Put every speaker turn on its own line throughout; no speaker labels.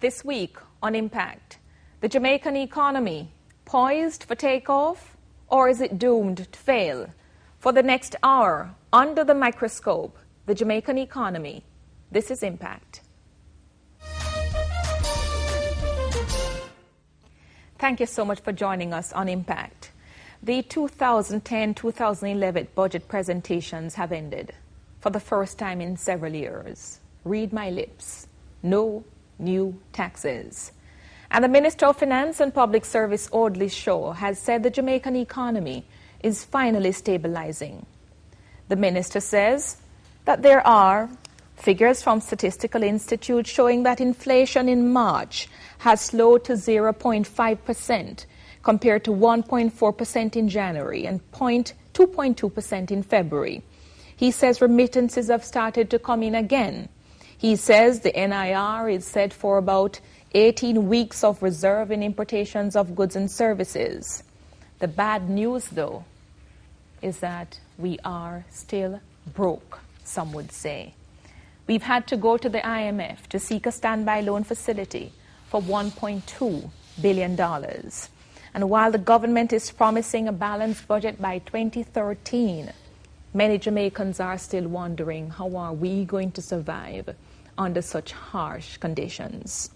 This week on Impact, the Jamaican economy poised for takeoff, or is it doomed to fail? For the next hour, under the microscope, the Jamaican economy. This is Impact. Thank you so much for joining us on Impact. The 2010-2011 budget presentations have ended for the first time in several years. Read my lips. No new taxes. And the Minister of Finance and Public Service, Audley, has said the Jamaican economy is finally stabilizing. The minister says that there are figures from Statistical Institute showing that inflation in March has slowed to 0.5% compared to 1.4% in January and 2.2% in February. He says remittances have started to come in again. He says the NIR is set for about 18 weeks of reserve in importations of goods and services. The bad news, though, is that we are still broke, some would say. We've had to go to the IMF to seek a standby loan facility for $1.2 billion. And while the government is promising a balanced budget by 2013, many Jamaicans are still wondering, how are we going to survive under such harsh conditions?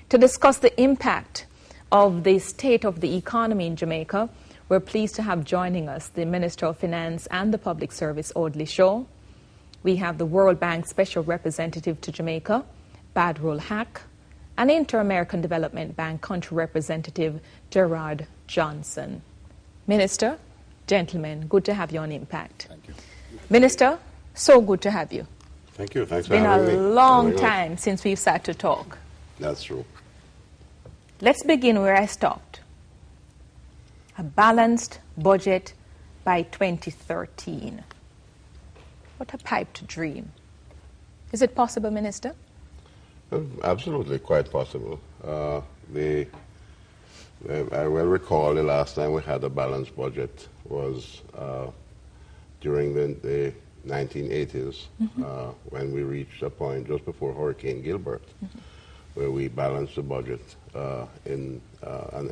To discuss the impact of the state of the economy in Jamaica, we're pleased to have joining us the Minister of Finance and the Public Service, Audley. We have the World Bank Special Representative to Jamaica, Badrul Haque, and Inter-American Development Bank Country Representative, Gerard Johnson. Minister, gentlemen, good to have you on Impact.
Thank you.
Minister, so good to have you.
Thank you. Thanks for having me.
It's been a long time since we've sat to talk.
That's true.
Let's begin where I stopped. A balanced budget by 2013. What a piped dream. Is it possible, Minister?
Absolutely, quite possible. I will recall the last time we had a balanced budget was during the 1980s, when we reached a point just before Hurricane Gilbert, where we balanced the budget. And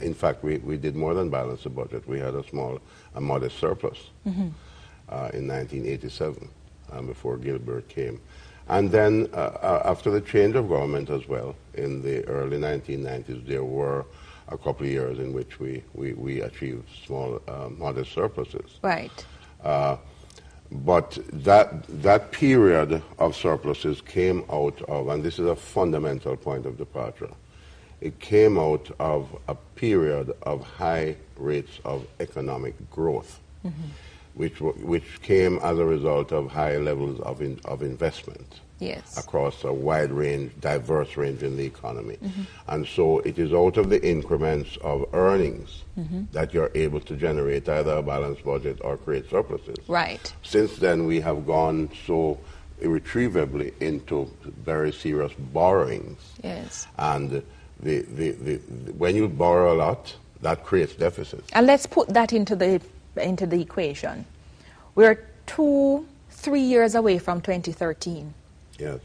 in fact, we did more than balance the budget. We had a modest surplus in 1987, before Gilbert came. And then after the change of government as well, in the early 1990s, there were a couple of years in which we achieved small, modest surpluses.
Right.
But that period of surpluses came out of, and this is a fundamental point of departure, it came out of a period of high rates of economic growth, which came as a result of high levels of investment.
Yes.
Across a wide range, diverse range in the economy. And so it is out of the increments of earnings that you're able to generate either a balanced budget or create surpluses.
Right.
Since then, we have gone so irretrievably into very serious borrowings.
Yes.
And when you borrow a lot, that creates deficits.
And let's put that into the equation. We're 2-3 years away from 2013.
Yes.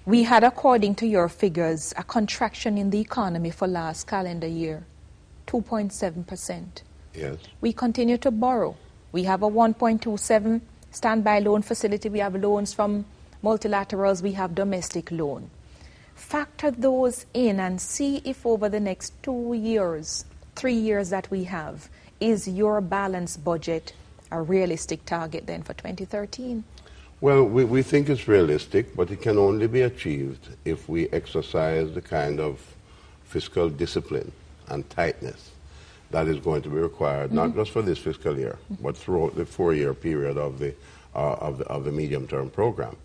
We had, according to your figures, a contraction in the economy for last calendar year, 2.7%.
Yes.
We continue to borrow. We have a 1.27 standby loan facility. We have loans from multilaterals. We have domestic loan. Factor those in and see if over the next 2 years, 3 years that we have, is your balanced budget a realistic target then for 2013?
Well, we think it's realistic, but it can only be achieved if we exercise the kind of fiscal discipline and tightness that is going to be required, not just for this fiscal year, but throughout the 4-year period of the medium-term program.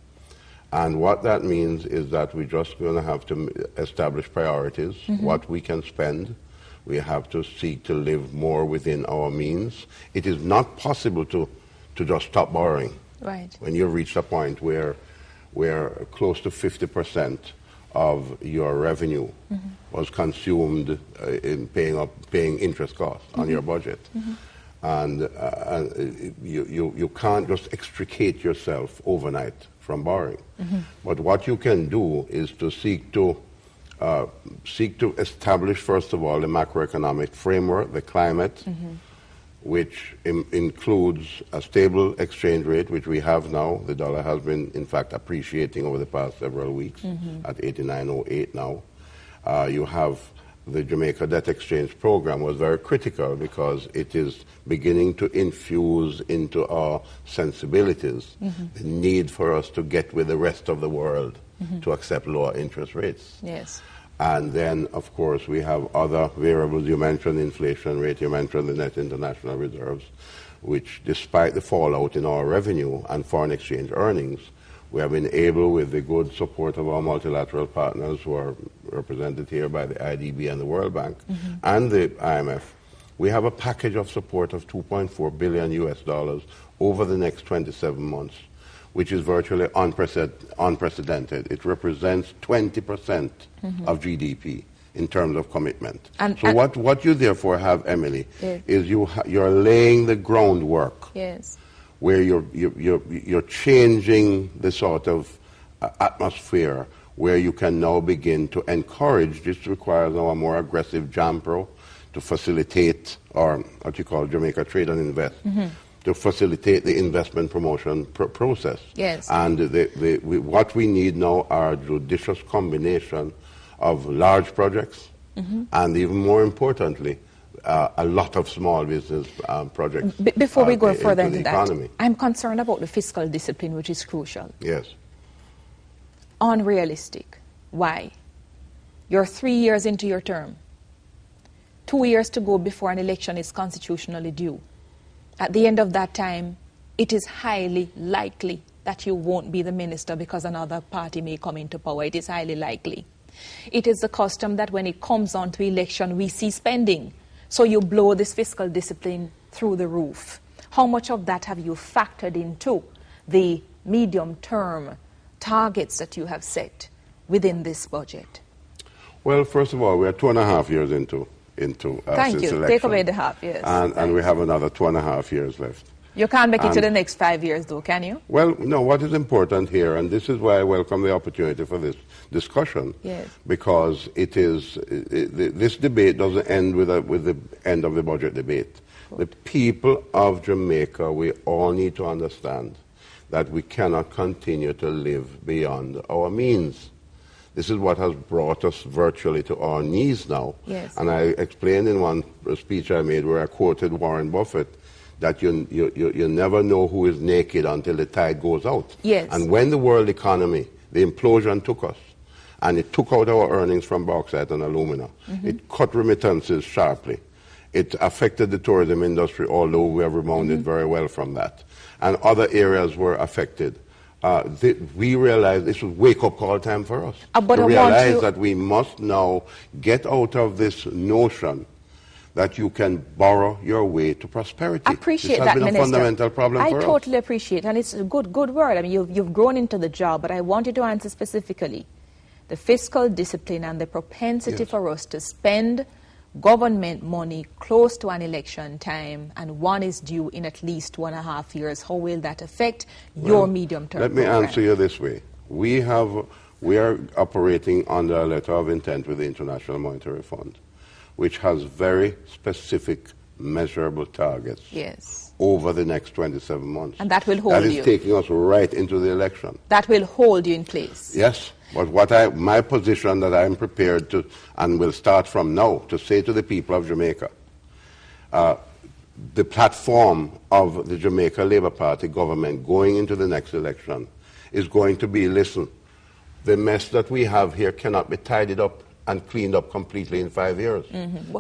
And what that means is that we're just going to have to establish priorities, what we can spend. We have to seek to live more within our means. It is not possible to just stop borrowing.
Right.
When you've reached a point where close to 50% of your revenue was consumed in paying interest costs on your budget. And you can't just extricate yourself overnight from borrowing. But what you can do is to seek to seek to establish, first of all, the macroeconomic framework, the climate, which includes a stable exchange rate, which we have now. The dollar has been, in fact, appreciating over the past several weeks at 89.08 now. You have the Jamaica Debt Exchange Program was very critical because it is beginning to infuse into our sensibilities the need for us to get with the rest of the world to accept lower interest rates.
Yes.
And then, of course, we have other variables. You mentioned inflation rate, you mentioned the net international reserves, which despite the fallout in our revenue and foreign exchange earnings, we have been able, with the good support of our multilateral partners who are represented here by the IDB and the World Bank and the IMF, we have a package of support of $2.4 billion US over the next 27 months, which is virtually unprecedented. It represents 20% of GDP in terms of commitment. So what you therefore have, Emily, is you're laying the groundwork where you're changing the sort of atmosphere where you can now begin to encourage. This requires now a more aggressive JAMPRO to facilitate, or what you call Jamaica Trade and Invest, to facilitate the investment promotion process.
Yes.
And what we need now are a judicious combination of large projects and, even more importantly, a lot of small business projects.
Before we go further into that,
economy.
I'm concerned about the fiscal discipline, which is crucial.
Yes.
Unrealistic. Why? You're 3 years into your term. 2 years to go before an election is constitutionally due. At the end of that time, it is highly likely that you won't be the minister because another party may come into power. It is highly likely. It is the custom that when it comes on to election, we see spending. So you blow this fiscal discipline through the roof. How much of that have you factored into the medium-term targets that you have set within this budget?
Well, first of all, we are 2.5 years into
Thank you.
election.
Take away the half, yes.
And we have another 2.5 years left.
You can't make it to the next 5 years, though, can you?
Well, no, what is important here, and this is why I welcome the opportunity for this discussion, because this debate doesn't end with the end of the budget debate. The people of Jamaica, we all need to understand that we cannot continue to live beyond our means. This is what has brought us virtually to our knees now.
Yes.
And I explained in one speech I made where I quoted Warren Buffett that you never know who is naked until the tide goes out.
Yes.
And when the world economy, the implosion took us, and it took out our earnings from bauxite and alumina. It cut remittances sharply. It affected the tourism industry, although we have rebounded very well from that. And other areas were affected. We realized this was wake-up call time for us. To realize that we must now get out of this notion that you can borrow your way to prosperity.
Appreciate
this has
that,
been
Minister.
A fundamental problem for us.
I totally appreciate, and it's a good word. I mean, you've grown into the job, but I want you to answer specifically the fiscal discipline and the propensity for us to spend government money close to an election time, and one is due in at least 2.5 years. How will that affect your medium-term
Let me
program?
answer you this way. We are operating under a letter of intent with the International Monetary Fund, which has very specific, measurable targets over the next 27 months.
And that will hold you.
That is taking us right into the election.
That will hold you in place.
Yes. But my position that I'm prepared to, and will start from now, to say to the people of Jamaica, the platform of the Jamaica Labour Party government going into the next election is going to be, listen, the mess that we have here cannot be tidied up and cleaned up completely in 5 years.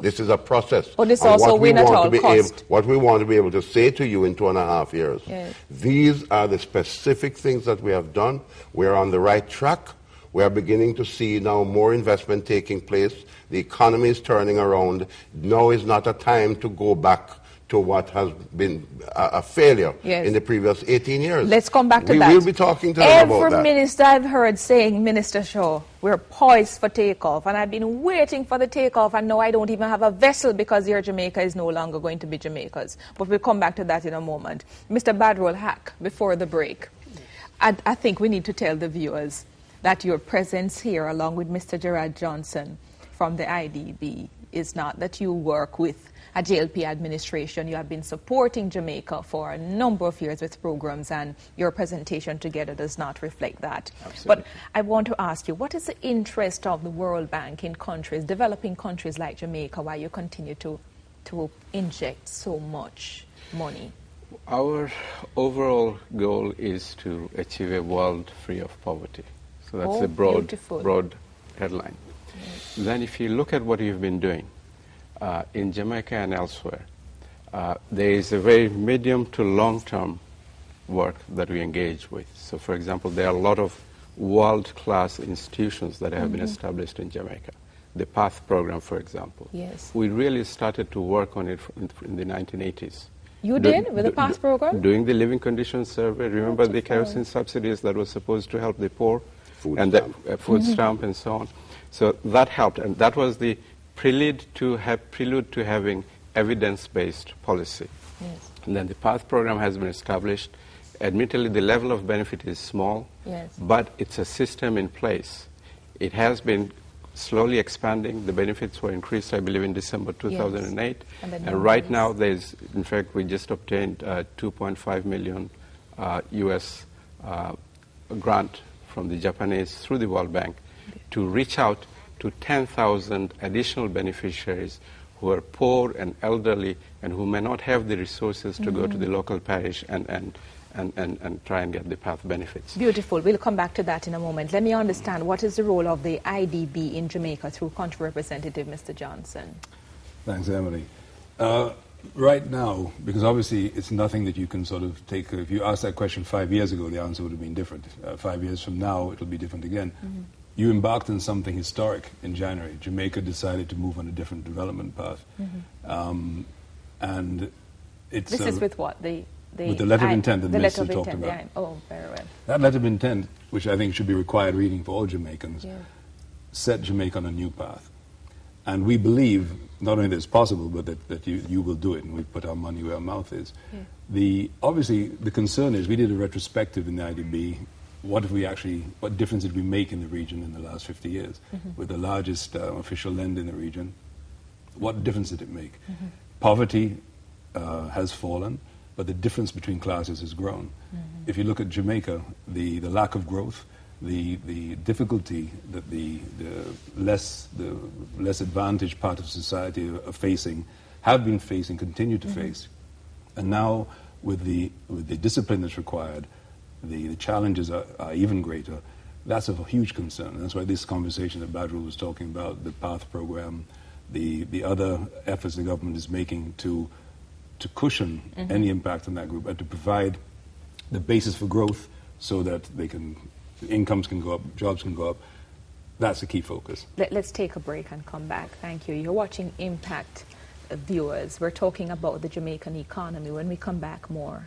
This is a process.
But it's also win at all cost.
What we want to be able to say to you in 2.5 years, these are the specific things that we have done. We're on the right track. We are beginning to see now more investment taking place. The economy is turning around. Now is not a time to go back to what has been a failure in the previous 18 years.
Let's come back to that.
We will be talking to them about that.
Every minister I've heard saying, Minister Shaw, we're poised for takeoff. And I've been waiting for the takeoff, and now I don't even have a vessel because your Jamaica is no longer going to be Jamaica's. But we'll come back to that in a moment. Mr. Badrul, Haque, before the break, I think we need to tell the viewers that your presence here, along with Mr. Gerard Johnson from the IDB, is not that you work with a JLP administration. You have been supporting Jamaica for a number of years with programs, and your presentation together does not reflect that.
Absolutely.
But I want to ask you, what is the interest of the World Bank in countries, developing countries like Jamaica, why you continue to inject so much money?
Our overall goal is to achieve a world free of poverty. So that's a broad headline.
Yes.
Then if you look at what you've been doing in Jamaica and elsewhere, there is a very medium to long-term work that we engage with. So for example, there are a lot of world-class institutions that have been established in Jamaica. The PATH program, for example.
Yes.
We really started to work on it in the 1980s.
You did with the PATH program?
Doing the living conditions survey. Remember the kerosene subsidies that was supposed to help the poor?
Food
and
stamp.
the food stamp and so on. So that helped, and that was the prelude to having evidence-based policy.
Yes.
And then the PATH program has been established. Admittedly, the level of benefit is small,
Yes.
but it's a system in place. It has been slowly expanding. The benefits were increased, I believe, in December 2008.
Yes.
And right now, in fact, we just obtained $2.5 million US grant from the Japanese through the World Bank to reach out to 10,000 additional beneficiaries who are poor and elderly and who may not have the resources to go to the local parish and try and get the PATH benefits.
Beautiful. We'll come back to that in a moment. Let me understand, what is the role of the IDB in Jamaica through Country Representative Mr. Johnson?
Thanks, Emily. Right now, because obviously it's nothing that you can sort of take, if you asked that question 5 years ago, the answer would have been different. 5 years from now, it'll be different again. You embarked on something historic in January. Jamaica decided to move on a different development path. And it's...
This is with what?
With the letter of intent that the Minister talked about.
Yeah. Oh, very well.
That letter of intent, which I think should be required reading for all Jamaicans, set Jamaica on a new path. And we believe not only that it's possible, but that you will do it, and we put our money where our mouth is. Obviously, the concern is, we did a retrospective in the IDB. What difference did we make in the region in the last 50 years? With the largest official lend in the region, what difference did it make? Poverty has fallen, but the difference between classes has grown. If you look at Jamaica, the lack of growth, the difficulty that the less advantaged part of society have been facing, continue to face, and now with the discipline that's required, the challenges are even greater. That's of a huge concern. And that's why this conversation that Badrul was talking about, the PATH program, the other efforts the government is making to cushion any impact on that group and to provide the basis for growth so that incomes can go up, jobs can go up. That's the key focus.
Let's take a break and come back. Thank you. You're watching Impact, viewers. We're talking about the Jamaican economy. When we come back, more.